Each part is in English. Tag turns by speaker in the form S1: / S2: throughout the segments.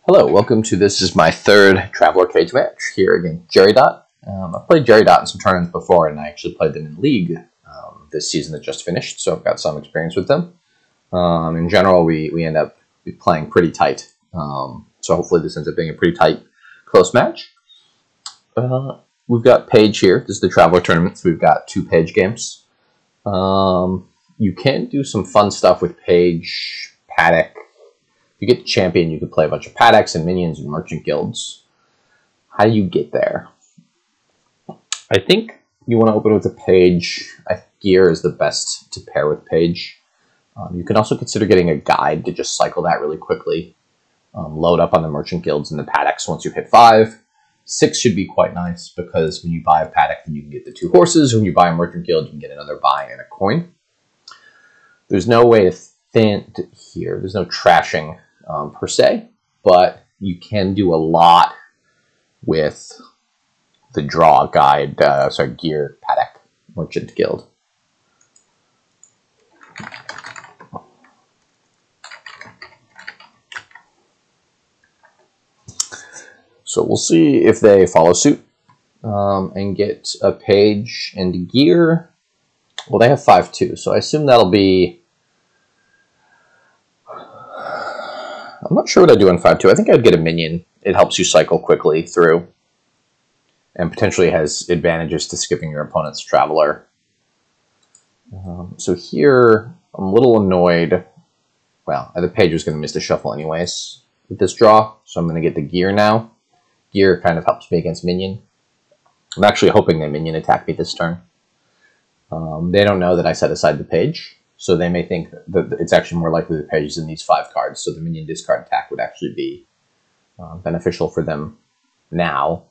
S1: Hello, welcome to this is my third Traveler Cage match here against JerryDot. I've played JerryDot in some tournaments before, and I actually played them in League this season that just finished, so I've got some experience with them. In general, we end up playing pretty tight, so hopefully this ends up being a pretty tight, close match. We've got Page here. This is the Traveler tournament, so we've got 2 Page games. You can do some fun stuff with Page, Paddock. If you get the champion, you can play a bunch of Paddocks and minions and merchant guilds. How do you get there? I think you want to open with a Page. I think Gear is the best to pair with Page. You can also consider getting a guide to just cycle that really quickly. Load up on the merchant guilds and the Paddocks once you hit 5. 6 should be quite nice because when you buy a Paddock, then you can get the 2 horses. When you buy a merchant guild, you can get another buy and a coin. There's no way to think here. There's no trashing per se, but you can do a lot with the draw guide, Gear, Paddock, merchant guild. So we'll see if they follow suit and get a Page and a Gear. Well, they have 5-2, so I assume that'll be... I'm not sure what I'd do on 5-2. I think I'd get a minion. It helps you cycle quickly through and potentially has advantages to skipping your opponent's Traveler. So here, I'm a little annoyed. Well, the Page was going to miss the shuffle anyways with this draw, so I'm going to get the Gear now. Gear kind of helps me against minion. I'm actually hoping they minion attack me this turn. They don't know that I set aside the Page, so they may think that it's actually more likely the Page is in these 5 cards, so the minion discard attack would actually be beneficial for them now.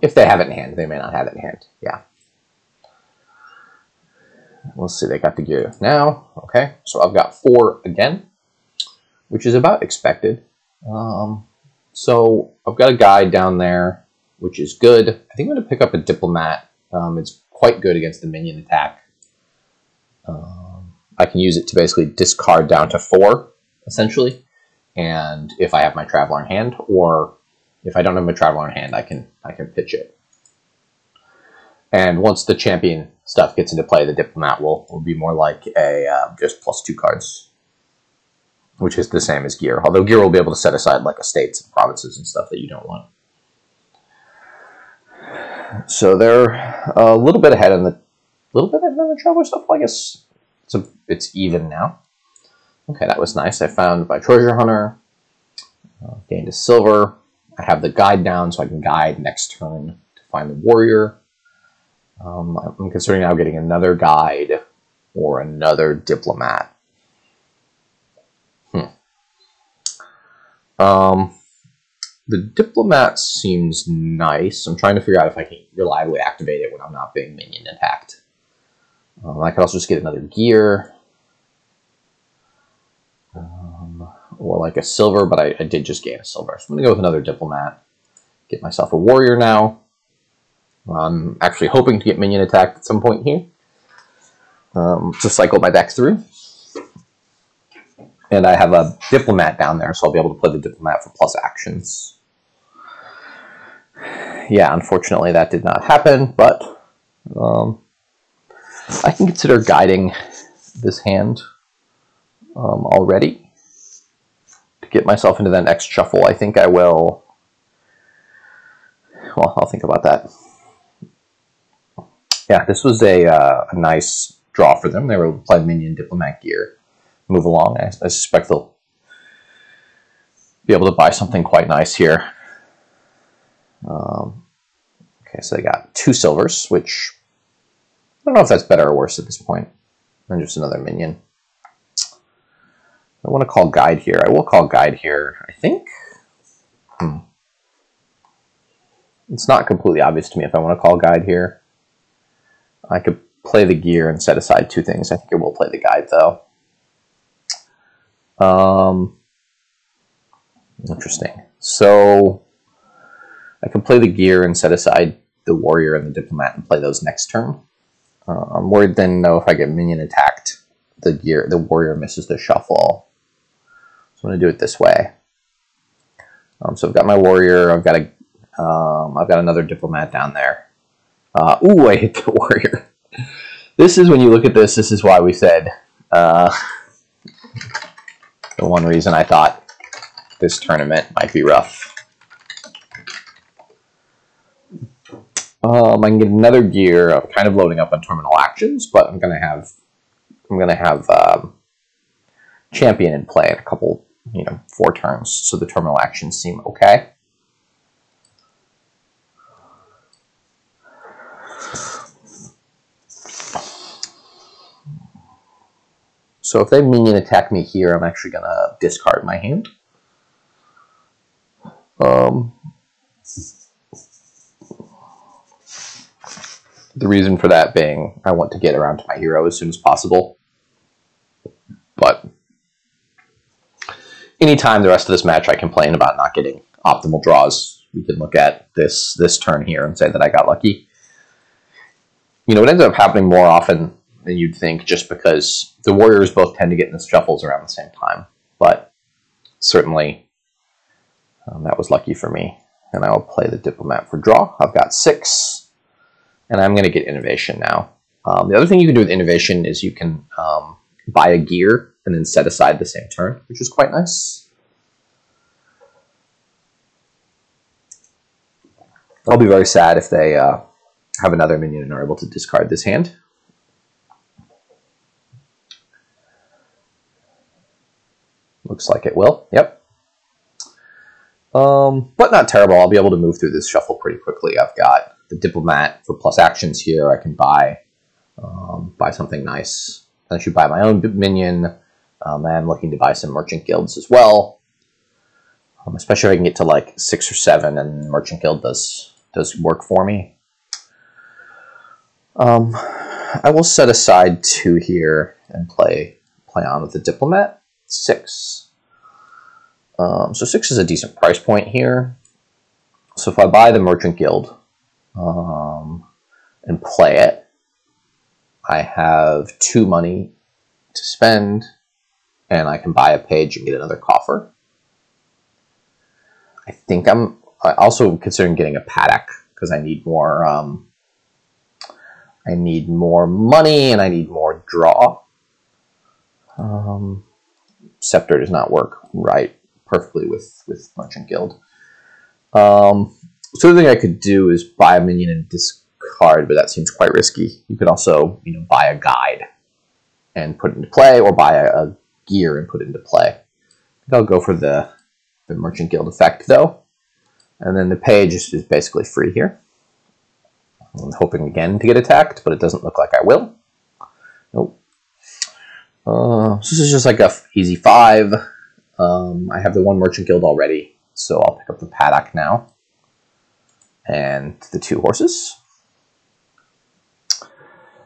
S1: If they have it in hand, they may not have it in hand. Yeah. We'll see, they got the Gear now. Okay, so I've got 4 again, which is about expected. So I've got a guide down there, which is good. I think I'm going to pick up a Diplomat. It's quite good against the minion attack. I can use it to basically discard down to 4, essentially. And if I have my Traveler in hand, or if I don't have my Traveler in hand, I can pitch it. And once the champion stuff gets into play, the Diplomat will be more like a just +2 cards, which is the same as Gear. Although Gear will be able to set aside like estates and provinces and stuff that you don't want. So they're a little bit ahead on the Traveler stuff. Well, I guess it's even now. Okay, that was nice. I found my Treasure Hunter, gained a silver. I have the guide down, so I can guide next turn to find the warrior. I'm considering now getting another guide or another Diplomat. The Diplomat seems nice. I'm trying to figure out if I can reliably activate it when I'm not being minion attacked. I could also just get another Gear. Or like a silver, but I did just gain a silver. So I'm going to go with another Diplomat. Get myself a warrior now. I'm actually hoping to get minion attacked at some point here. To cycle my deck through. And I have a Diplomat down there, so I'll be able to play the Diplomat for plus actions. Yeah, unfortunately that did not happen, but I can consider guiding this hand already. To get myself into that next shuffle, I think I will... Well, I'll think about that. Yeah, this was a nice draw for them. They were able to play minion, Diplomat, Gear. Move along. I suspect they'll be able to buy something quite nice here. Okay, so they got 2 silvers, which I don't know if that's better or worse at this point than just another minion. I want to call guide here. I will call guide here, I think. It's not completely obvious to me if I want to call guide here. I could play the Gear and set aside 2 things. I think I will play the guide, though. Interesting. So I can play the Gear and set aside the warrior and the Diplomat and play those next turn. I'm worried then, though, if I get minion attacked, the warrior misses the shuffle. So I'm going to do it this way. So I've got my warrior. I've got another diplomat down there. Ooh, I hit the warrior. This is, when you look at this, this is why we said the one reason I thought this tournament might be rough. I can get another gear. I'm kind of loading up on terminal actions, but I'm gonna have champion in play in a couple, 4 turns, so the terminal actions seem okay. So if they minion attack me here, I'm actually gonna discard my hand. The reason for that being I want to get around to my hero as soon as possible. But anytime the rest of this match I complain about not getting optimal draws, we can look at this turn here and say that I got lucky. It ends up happening more often than you'd think, just because the warriors both tend to get in the shuffles around the same time. But certainly that was lucky for me. And I will play the diplomat for draw. I've got 6. And I'm going to get innovation now. The other thing you can do with innovation is you can buy a gear and then set aside the same turn, which is quite nice. I'll be very sad if they have another minion and are able to discard this hand. Looks like it will. Yep. But not terrible. I'll be able to move through this shuffle pretty quickly. I've got the diplomat for plus actions here. I can buy something nice. I should buy my own minion. I'm looking to buy some merchant guilds as well, especially if I can get to like 6 or 7, and merchant guild does work for me. I will set aside 2 here and play on with the diplomat. 6. So 6 is a decent price point here. So if I buy the merchant guild and play it, I have 2 money to spend, and I can buy a page and get another coffer. I think I'm also considering getting a paddock because I need more. I need more money and I need more draw. Scepter does not work perfectly with merchant guild. So the thing I could do is buy a minion and discard, but that seems quite risky. You could also, buy a guide and put it into play, or buy a gear and put it into play. I think I'll go for the merchant guild effect though, and then the page is basically free here. I'm hoping again to get attacked, but it doesn't look like I will. Nope. So this is just like a easy 5. I have the 1 merchant guild already, so I'll pick up the paddock now. And the 2 horses.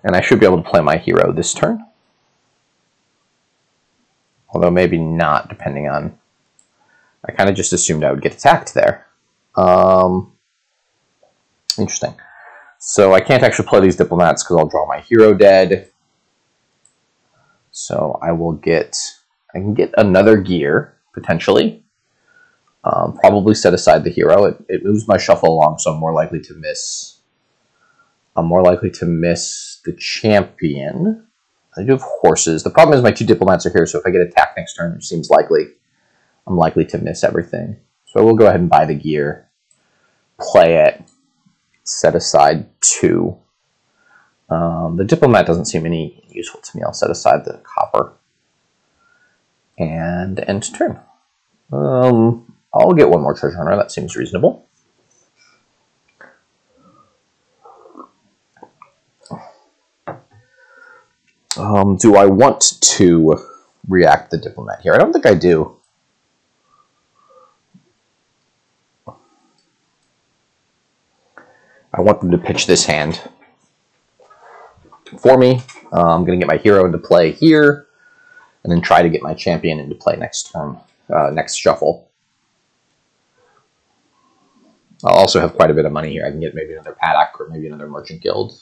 S1: And I should be able to play my hero this turn. Although maybe not, depending on... I kind of just assumed I would get attacked there. Interesting. So I can't actually play these diplomats because I'll draw my hero dead. So I can get another gear, potentially. Probably set aside the hero. It moves my shuffle along, so I'm more likely to miss. The champion. I do have horses. The problem is my 2 diplomats are here, so if I get attacked next turn, which seems likely, I'm likely to miss everything. So I will go ahead and buy the gear, play it, set aside 2. The diplomat doesn't seem any useful to me. I'll set aside the copper and end turn. I'll get 1 more treasure hunter. That seems reasonable. Do I want to react the diplomat here? I don't think I do. I want them to pitch this hand for me. I'm going to get my hero into play here, and then try to get my champion into play next turn, next shuffle. I'll also have quite a bit of money here. I can get maybe another paddock or maybe another merchant guild.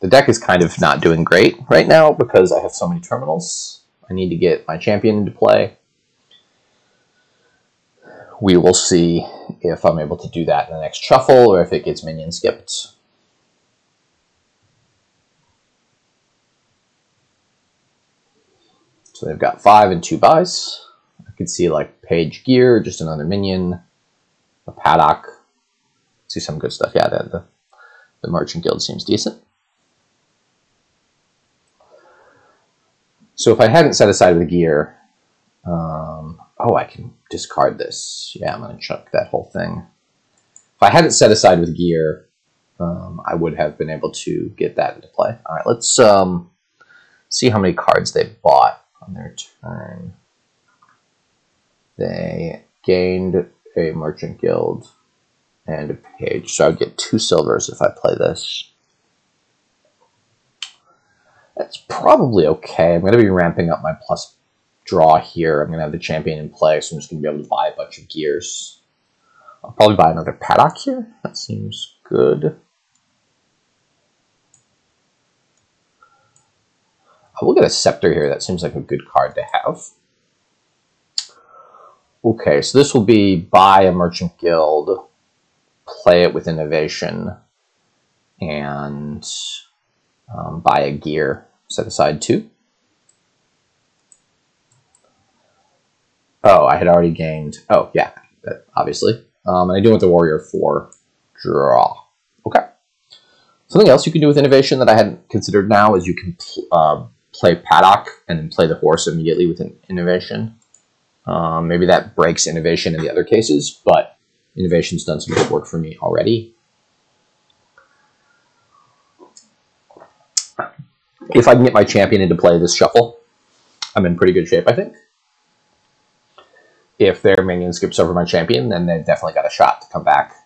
S1: The deck is kind of not doing great right now because I have so many terminals. I need to get my champion into play. We will see if I'm able to do that in the next shuffle or if it gets minion skipped. So they've got 5 and 2 buys. I could see like Page Gear, just another minion, a Paddock. See some good stuff. Yeah, the Merchant Guild seems decent. So if I hadn't set aside with gear, oh, I can discard this. Yeah, I'm going to chuck that whole thing. If I hadn't set aside with gear, I would have been able to get that into play. All right, let's see how many cards they bought on their turn. They gained a Merchant Guild and a Page, so I would get 2 silvers if I play this. That's probably okay. I'm going to be ramping up my plus draw here. I'm going to have the champion in play, so I'm just going to be able to buy a bunch of gears. I'll probably buy another Paddock here. That seems good. I will get a Scepter here. That seems like a good card to have. Okay, so this will be buy a Merchant Guild, play it with Innovation, and buy a gear. Set aside 2. Oh, I had already gained. Oh, yeah, obviously. And I do want the Warrior for draw. Okay. Something else you can do with Innovation that I hadn't considered now is you can play Paddock and then play the horse immediately with an Innovation. Maybe that breaks Innovation in the other cases, but Innovation's done some good work for me already. If I can get my champion into play this shuffle, I'm in pretty good shape, I think. If their minion skips over my champion, then they've definitely got a shot to come back,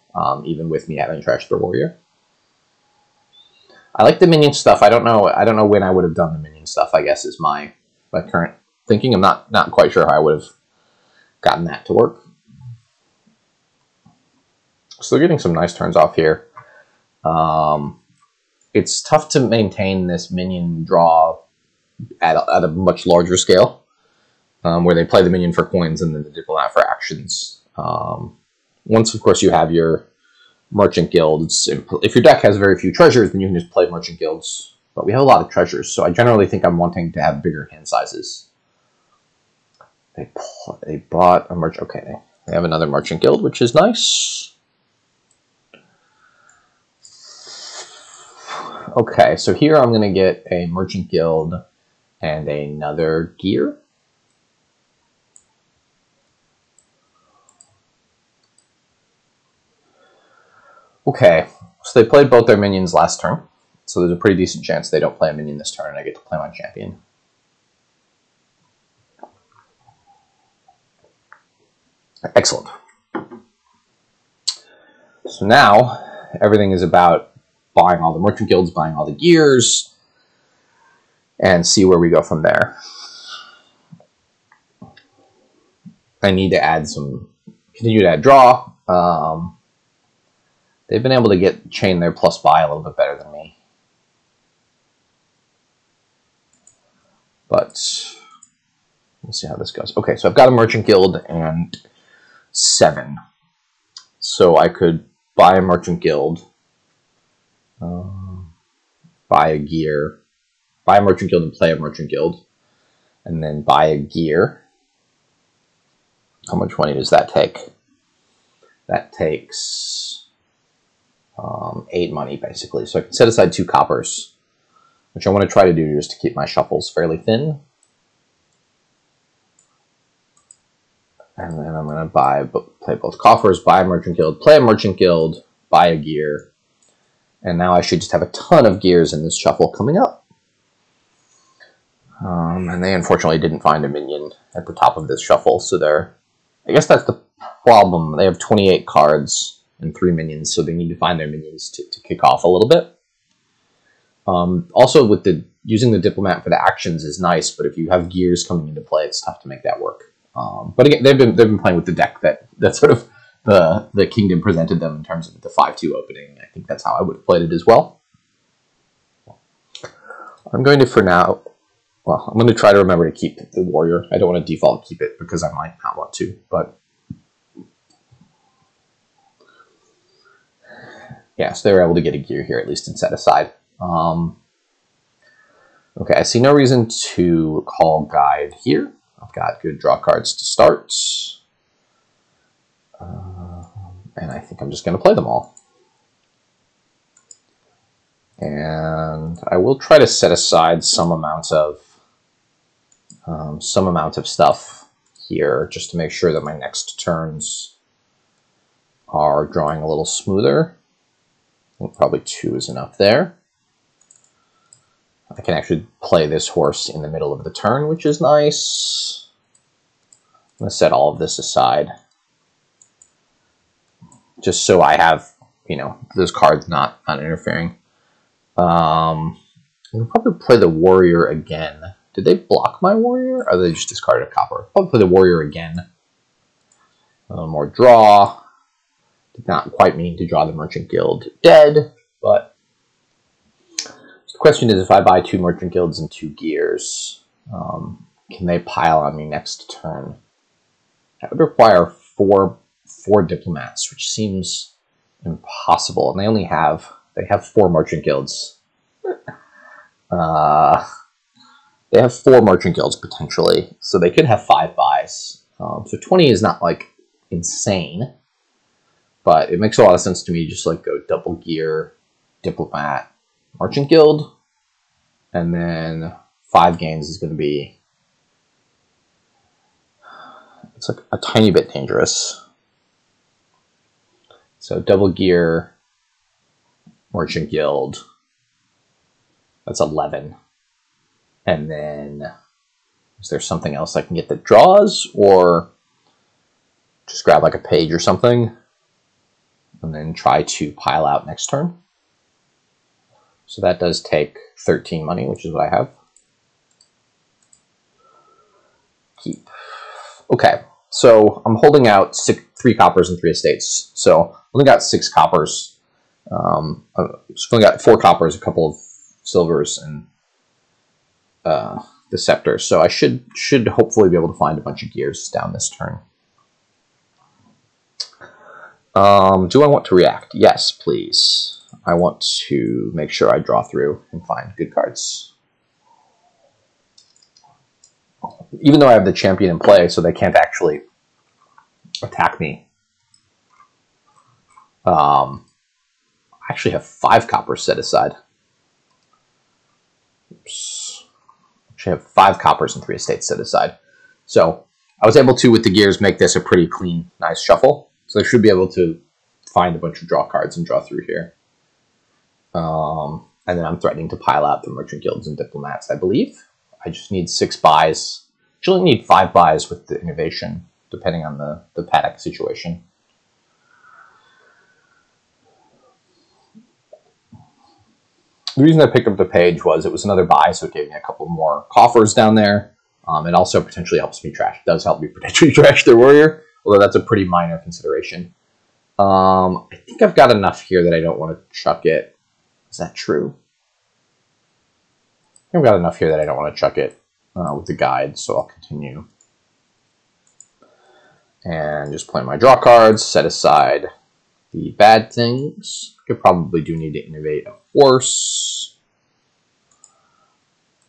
S1: even with me having trashed their warrior. I like the minion stuff. I don't know when I would have done the minion stuff, I guess, is my current thinking. I'm not quite sure how I would have gotten that to work. So they're getting some nice turns off here. It's tough to maintain this minion draw at a much larger scale. Where they play the minion for coins and then the diplomat for actions. Once, of course, you have your Merchant Guilds, if your deck has very few treasures, then you can just play Merchant Guilds. But we have a lot of treasures, so I generally think I'm wanting to have bigger hand sizes. They bought a Merchant... Okay, they have another Merchant Guild, which is nice. Okay, so here I'm going to get a Merchant Guild and another gear. Okay, so they played both their minions last turn, so there's a pretty decent chance they don't play a minion this turn and I get to play my champion. Excellent. So now, everything is about buying all the Merchant Guilds, buying all the gears, and see where we go from there. I need to add continue to add draw. They've been able to chain their plus buy a little bit better than me. But we'll see how this goes. Okay, so I've got a Merchant Guild and 7. So I could buy a Merchant Guild, buy a gear, buy a Merchant Guild and play a Merchant Guild, and then buy a gear. How much money does that take? That takes 8 money, basically. So I can set aside 2 coppers, which I want to try to do just to keep my shuffles fairly thin. And then I'm going to play both coffers, buy a Merchant Guild, play a Merchant Guild, buy a gear. And now I should just have a ton of gears in this shuffle coming up. And they unfortunately didn't find a minion at the top of this shuffle, so I guess that's the problem. They have 28 cards and 3 minions, so they need to find their minions to kick off a little bit. Also, with using the diplomat for the actions is nice, but if you have gears coming into play, it's tough to make that work. But again, they've been playing with the deck that sort of the Kingdom presented them in terms of the 5-2 opening. I think that's how I would have played it as well. I'm going to, for now, I'm going to try to remember to keep the warrior. I don't want to default keep it because I might not want to, but Yeah, so they were able to get a gear here, at least in set aside. Okay, I see no reason to call guide here. I've got good draw cards to start. And I think I'm just going to play them all. And I will try to set aside some amount of stuff here, just to make sure that my next turns are drawing a little smoother. I think probably 2 is enough there. I can actually play this horse in the middle of the turn, which is nice. I'm going to set all of this aside, just so I have, you know, those cards not interfering. I'm going to probably play the warrior again. Did they block my warrior, or they just discarded a copper? I'll play the warrior again. A little more draw. Did not quite mean to draw the Merchant Guild dead, but the question is, if I buy 2 Merchant Guilds and 2 gears, can they pile on me next turn? That would require four diplomats, which seems impossible. And they have 4 Merchant Guilds. They have 4 Merchant Guilds potentially, so they could have 5 buys. So 20 is not like insane, but it makes a lot of sense to me just like go double gear, diplomat, Merchant Guild, and then 5 gains is going to be, it's like a tiny bit dangerous. So double gear, Merchant Guild, that's 11. And then, is there something else I can get that draws, or just grab like a page or something, and then try to pile out next turn? So that does take 13 money, which is what I have. Keep. Okay, so I'm holding out 3 coppers and 3 estates. So I only got 6 coppers. So I only got 4 coppers, a couple of silvers, and the scepter. So I should hopefully be able to find a bunch of gears down this turn. Do I want to react? Yes, please. I want to make sure I draw through and find good cards. Even though I have the champion in play, so they can't actually attack me. I actually have 5 coppers set aside. Oops. I actually have 5 coppers and 3 estates set aside. So I was able to, with the gears, make this a pretty clean, nice shuffle. So I should be able to find a bunch of draw cards and draw through here. And then I'm threatening to pile out the Merchant Guilds and Diplomats, I believe. I just need 6 buys. Actually need 5 buys with the innovation, depending on the paddock situation. The reason I picked up the page was it was another buy, so it gave me a couple more coffers down there. It also potentially helps me trash. It does help me potentially trash their warrior, although that's a pretty minor consideration. I think I've got enough here that I don't want to chuck it. Is that true? I think I've got enough here that I don't want to chuck it with the guide, so I'll continue. And just play my draw cards, set aside the bad things. I probably do need to innovate a horse.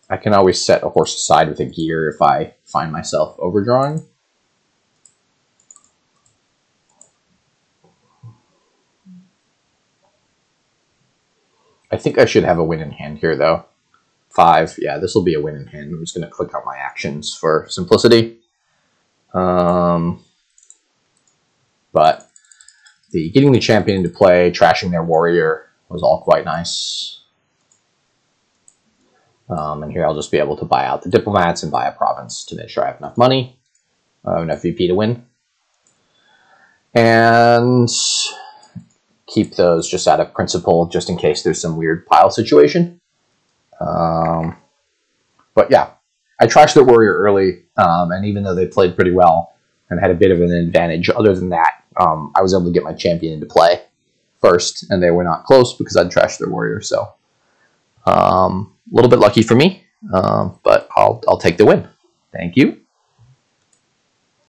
S1: I can always set a horse aside with a gear if I find myself overdrawing. I think I should have a win in hand here, though. 5. Yeah, this will be a win in hand. I'm just going to click on my actions for simplicity. But getting the champion into play, trashing their warrior was all quite nice. And here I'll just be able to buy out the diplomats and buy a province to make sure I have enough money, enough VP to win. And keep those just out of principle, just in case there's some weird pile situation. But yeah, I trashed their warrior early, and even though they played pretty well and had a bit of an advantage, other than that, I was able to get my champion into play first, and they were not close because I'd trashed their warrior. So a little bit lucky for me, but I'll take the win. Thank you.